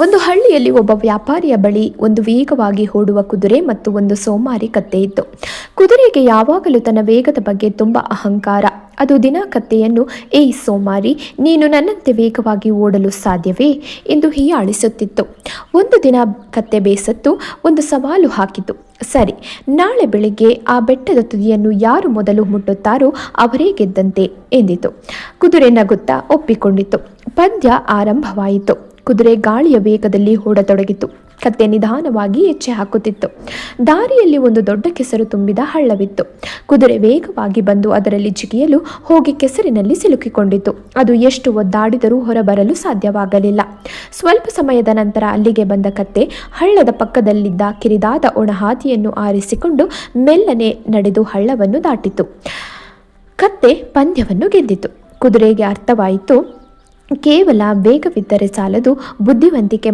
ಒಂದು ಹಳ್ಳಿಯಲ್ಲಿ ಒಬ್ಬ ವ್ಯಾಪಾರಿಯ ಬಳಿ ಒಂದು ವೇಗವಾಗಿ ಓಡುವ ಕುದುರೆ ಮತ್ತು ಒಂದು ಸೋಮಾರಿ ಕತ್ತೆ ಇತ್ತು. ಕುದುರೆಗೆ ಯಾವಾಗಲೂ ತನ್ನ ವೇಗದ ಬಗ್ಗೆ ತುಂಬ ಅಹಂಕಾರ. ಅದು ದಿನ ಕತ್ತೆಯನ್ನು, ಏಯ್ ಸೋಮಾರಿ, ನೀನು ನನ್ನಂತೆ ವೇಗವಾಗಿ ಓಡಲು ಸಾಧ್ಯವೇ ಎಂದು ಹೀಯಾಳಿಸುತ್ತಿತ್ತು. ಒಂದು ದಿನ ಕತ್ತೆ ಬೇಸತ್ತು ಒಂದು ಸವಾಲು ಹಾಕಿತು. ಸರಿ, ನಾಳೆ ಬೆಳಿಗ್ಗೆ ಆ ಬೆಟ್ಟದ ತುದಿಯನ್ನು ಯಾರು ಮೊದಲು ಮುಟ್ಟುತ್ತಾರೋ ಅವರೇ ಗೆದ್ದಂತೆ ಎಂದಿತು. ಕುದುರೆ ನಗುತ್ತಾ ಒಪ್ಪಿಕೊಂಡಿತು. ಪಂದ್ಯ ಆರಂಭವಾಯಿತು. ಕುದುರೆ ಗಾಳಿಯ ವೇಗದಲ್ಲಿ ಓಡತೊಡಗಿತು. ಕತ್ತೆ ನಿಧಾನವಾಗಿ ಹೆಜ್ಜೆ ಹಾಕುತ್ತಿತ್ತು. ದಾರಿಯಲ್ಲಿ ಒಂದು ದೊಡ್ಡ ಕೆಸರು ತುಂಬಿದ ಹಳ್ಳವಿತ್ತು. ಕುದುರೆ ವೇಗವಾಗಿ ಬಂದು ಅದರಲ್ಲಿ ಜಿಗಿಯಲು ಹೋಗಿ ಕೆಸರಿನಲ್ಲಿ ಸಿಲುಕಿಕೊಂಡಿತು. ಅದು ಎಷ್ಟು ಒದ್ದಾಡಿದರೂ ಹೊರಬರಲು ಸಾಧ್ಯವಾಗಲಿಲ್ಲ. ಸ್ವಲ್ಪ ಸಮಯದ ನಂತರ ಅಲ್ಲಿಗೆ ಬಂದ ಕತ್ತೆ ಹಳ್ಳದ ಪಕ್ಕದಲ್ಲಿದ್ದ ಕಿರಿದಾದ ಒಣಹಾದಿಯನ್ನು ಆರಿಸಿಕೊಂಡು ಮೆಲ್ಲನೆ ನಡೆದು ಹಳ್ಳವನ್ನು ದಾಟಿತು. ಕತ್ತೆ ಪಂದ್ಯವನ್ನು ಗೆದ್ದಿತು. ಕುದುರೆಗೆ ಅರ್ಥವಾಯಿತು, ಕೇವಲ ವೇಗವಿದ್ದರೆ ಸಾಲದು, ಬುದ್ಧಿವಂತಿಕೆ